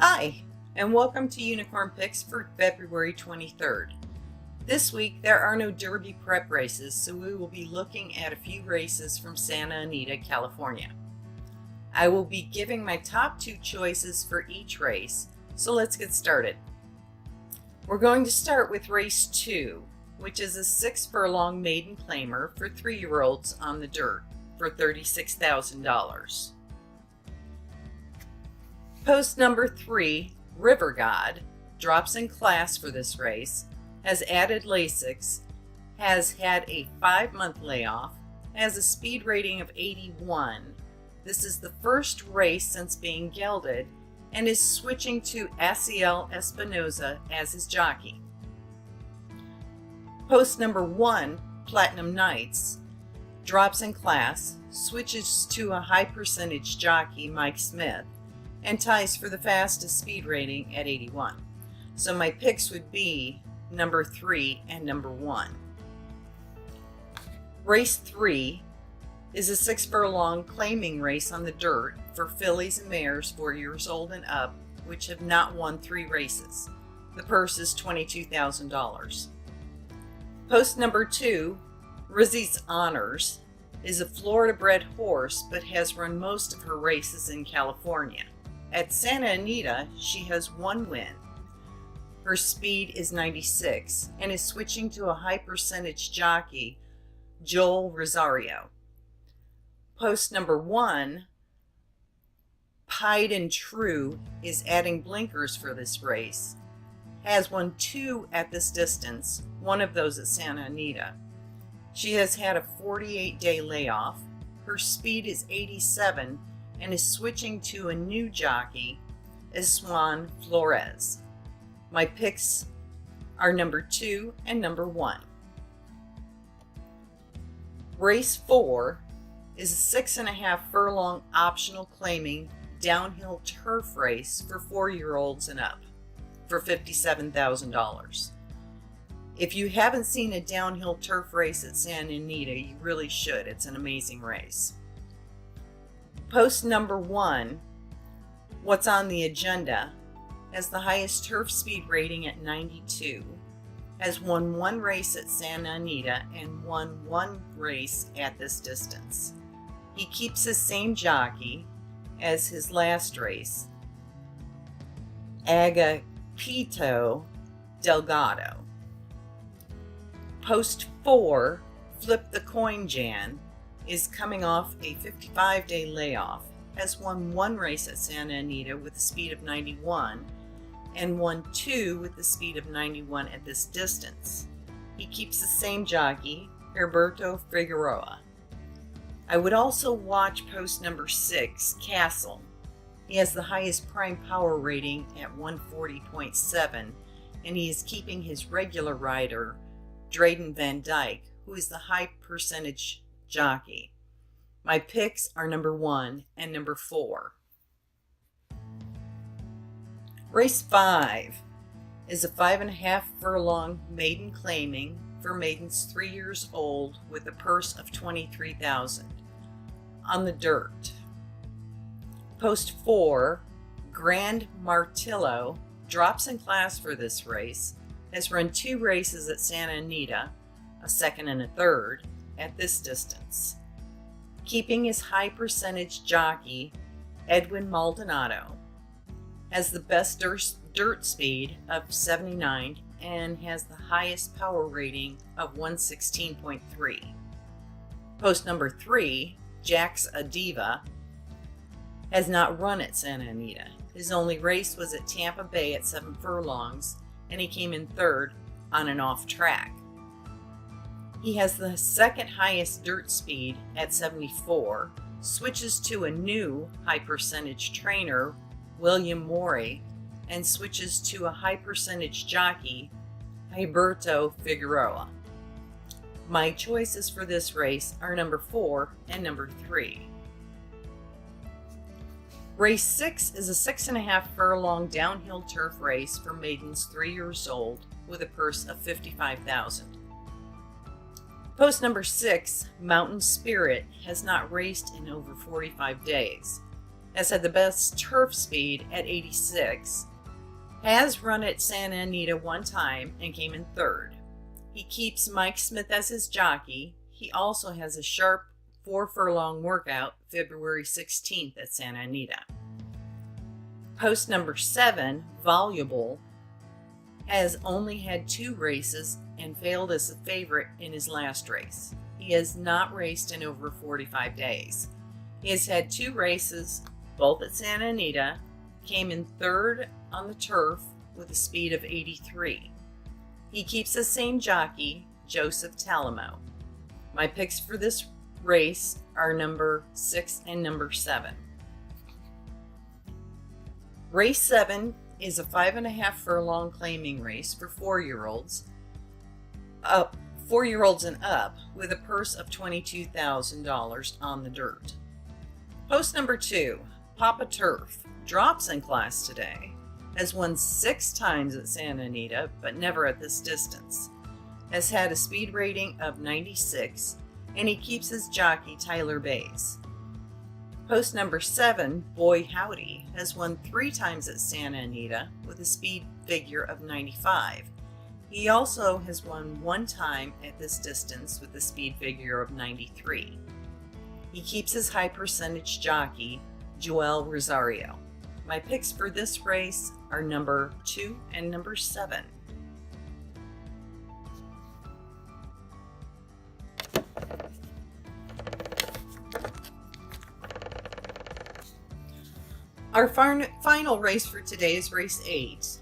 Hi, and welcome to Unicorn Picks for February 23rd. This week there are no Derby prep races, so we will be looking at a few races from Santa Anita, California. I will be giving my top two choices for each race, so let's get started. We're going to start with race 2, which is a 6 furlong maiden claimer for 3-year-olds on the dirt for $36,000. Post number 3, River God, drops in class for this race, has added Lasix, has had a 5-month layoff, has a speed rating of 81. This is the first race since being gelded and is switching to Asiel Espinoza as his jockey. Post number 1, Platinum Knights, drops in class, switches to a high percentage jockey, Mike Smith, and ties for the fastest speed rating at 81. So my picks would be number 3 and number 1. Race 3 is a 6 furlong claiming race on the dirt for fillies and mares 4 years old and up, which have not won 3 races. The purse is $22,000. Post number 2, Rizzi's Honors, is a Florida-bred horse but has run most of her races in California. At Santa Anita, she has 1 win. Her speed is 96 and is switching to a high percentage jockey, Joel Rosario. Post number 1, Pied and True, is adding blinkers for this race. Has won 2 at this distance, one of those at Santa Anita. She has had a 48-day layoff. Her speed is 87 and is switching to a new jockey, Iswan Flores. My picks are number 2 and number 1. Race 4 is a 6.5 furlong optional claiming downhill turf race for 4-year-olds and up for $57,000. If you haven't seen a downhill turf race at Santa Anita, you really should. It's an amazing race. Post number 1, What's on the Agenda, has the highest turf speed rating at 92, has won 1 race at Santa Anita and won 1 race at this distance. He keeps his same jockey as his last race, Agapito Delgado. Post 4, Flip the Coin Jan, is coming off a 55-day layoff, has won 1 race at Santa Anita with a speed of 91, and won 2 with the speed of 91 at this distance. He keeps the same jockey, Herberto Figueroa. I would also watch post number 6, Castle. He has the highest prime power rating at 140.7, and he is keeping his regular rider, Drayden Van Dyke, who is the high percentage jockey. My picks are number 1 and number 4. Race 5 is a 5.5 furlong maiden claiming for maidens 3 years old with a purse of $23,000 on the dirt. Post 4, Grand Martillo, drops in class for this race, has run 2 races at Santa Anita, a 2nd and a 3rd, at this distance. Keeping his high percentage jockey, Edwin Maldonado, has the best dirt speed of 79 and has the highest power rating of 116.3. Post number 3, Jax Adiva, has not run at Santa Anita. His only race was at Tampa Bay at 7 furlongs, and he came in 3rd on an off track. He has the 2nd highest dirt speed at 74, switches to a new high percentage trainer, William Morey, and switches to a high percentage jockey, Herberto Figueroa. My choices for this race are number 4 and number 3. Race 6 is a 6.5 furlong downhill turf race for maidens 3 years old with a purse of $55,000. Post number 6, Mountain Spirit, has not raced in over 45 days. has had the best turf speed at 86, has run at Santa Anita one time and came in third. He keeps Mike Smith as his jockey. He also has a sharp 4-furlong workout February 16th at Santa Anita. Post number 7, Voluble, has only had 2 races and failed as a favorite in his last race. He has not raced in over 45 days. He has had 2 races, both at Santa Anita, came in third on the turf with a speed of 83. He keeps the same jockey, Joseph Talamo. My picks for this race are number 6 and number 7. Race 7 is a 5.5 furlong claiming race for 4-year-olds and up, with a purse of $22,000 on the dirt. Post number 2, Papa Turf, drops in class today, has won 6 times at Santa Anita, but never at this distance, has had a speed rating of 96, and he keeps his jockey Tyler Bays. Post number 7, Boy Howdy, has won 3 times at Santa Anita with a speed figure of 95. He also has won 1 time at this distance with a speed figure of 93. He keeps his high percentage jockey, Joel Rosario. My picks for this race are number 2 and number 7. Our final race for today is race 8,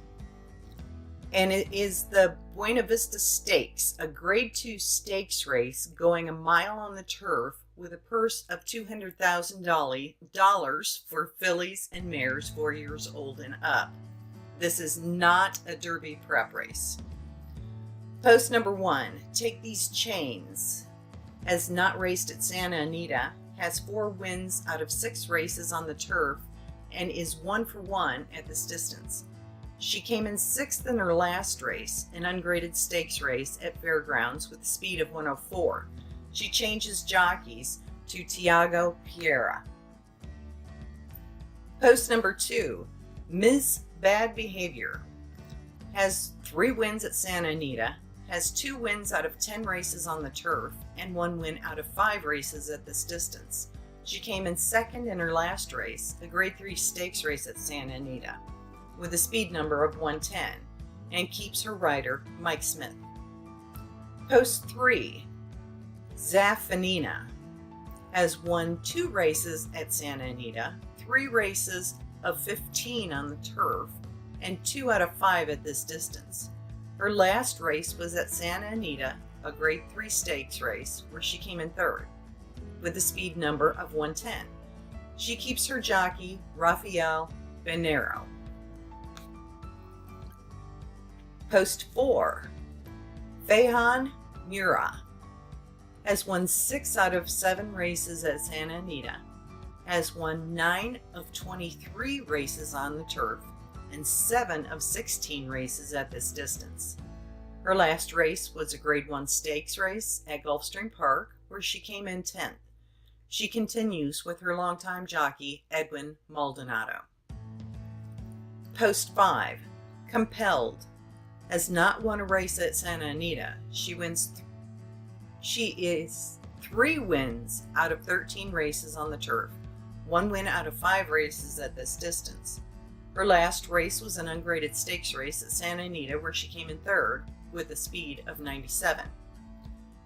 and it is the Buena Vista Stakes, a grade 2 stakes race going a mile on the turf with a purse of $200,000 for fillies and mares 4 years old and up. This is not a Derby prep race. Post number 1, Take These Chains, has not raced at Santa Anita, has 4 wins out of 6 races on the turf, and is 1 for 1 at this distance. She came in 6th in her last race, an ungraded stakes race at Fairgrounds with a speed of 104. She changes jockeys to Tiago Piera. Post number 2, Ms. Bad Behavior, has 3 wins at Santa Anita, has 2 wins out of 10 races on the turf, and 1 win out of 5 races at this distance. She came in 2nd in her last race, a grade 3 stakes race at Santa Anita, with a speed number of 110, and keeps her rider, Mike Smith. Post 3, Zaffanina, has won 2 races at Santa Anita, 3 races of 15 on the turf, and 2 out of 5 at this distance. Her last race was at Santa Anita, a grade 3 stakes race, where she came in 3rd, with a speed number of 110. She keeps her jockey, Rafael Benero. Post 4, Fehan Mura, has won 6 out of 7 races at Santa Anita, has won 9 of 23 races on the turf, and 7 of 16 races at this distance. Her last race was a grade 1 stakes race at Gulfstream Park, where she came in 10th. She continues with her longtime jockey, Edwin Maldonado. Post 5, Compelled, has not won a race at Santa Anita. She is 3 wins out of 13 races on the turf, 1 win out of 5 races at this distance. Her last race was an ungraded stakes race at Santa Anita, where she came in 3rd with a speed of 97.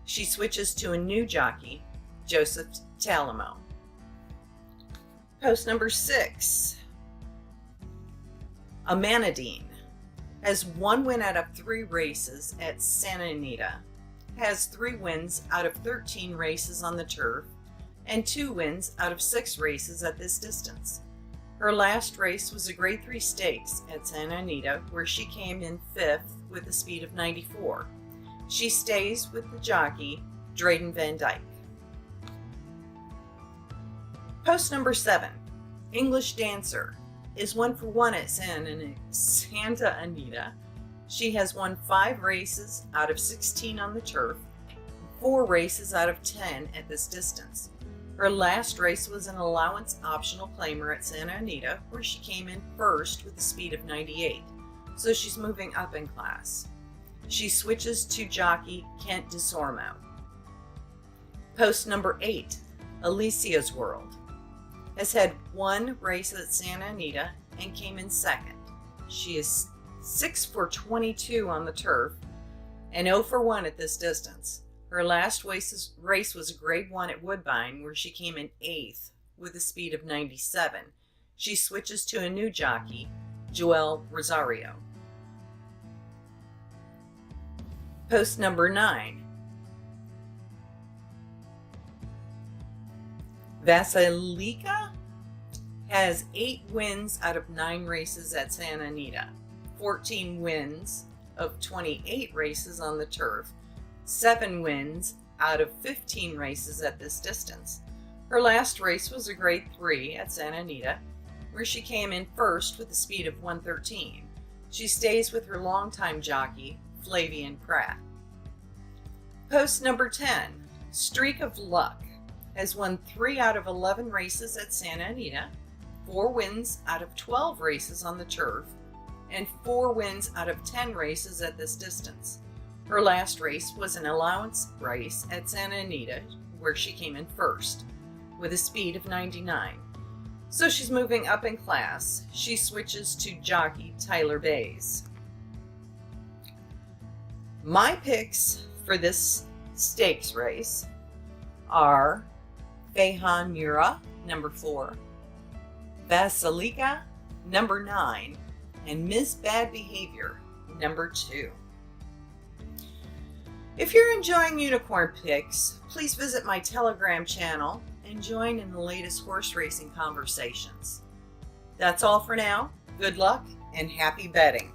She switches to a new jockey, Joseph Talamo. Post number 6, Amanadine, has 1 win out of 3 races at Santa Anita, has 3 wins out of 13 races on the turf, and 2 wins out of 6 races at this distance. Her last race was a grade 3 stakes at Santa Anita, where she came in 5th with a speed of 94. She stays with the jockey, Drayden Van Dyke. Post number 7, English Dancer, is 1 for 1 at Santa Anita. She has won 5 races out of 16 on the turf, 4 races out of 10 at this distance. Her last race was an allowance optional claimer at Santa Anita, where she came in first with a speed of 98, so she's moving up in class. She switches to jockey Kent DeSormo. Post number 8, Alicia's World, has had one race at Santa Anita and came in second. She is 6 for 22 on the turf and 0 for 1 at this distance. Her last race was a grade 1 at Woodbine, where she came in 8th with a speed of 97. She switches to a new jockey, Joel Rosario. Post number 9, Vasilika has 8 wins out of 9 races at Santa Anita, 14 wins of 28 races on the turf, 7 wins out of 15 races at this distance. Her last race was a grade 3 at Santa Anita, where she came in first with a speed of 113. She stays with her longtime jockey, Flavian Pratt. Post number 10, Streak of Luck, has won 3 out of 11 races at Santa Anita, 4 wins out of 12 races on the turf, and 4 wins out of 10 races at this distance. Her last race was an allowance race at Santa Anita, where she came in first with a speed of 99. So she's moving up in class. She switches to jockey Tyler Bays. My picks for this stakes race are Fehan Mura, number 4, Vasilika, number 9, and Ms. Bad Behavior, number 2. If you're enjoying unicorn picks, please visit my Telegram channel and join in the latest horse racing conversations. That's all for now. Good luck and happy betting.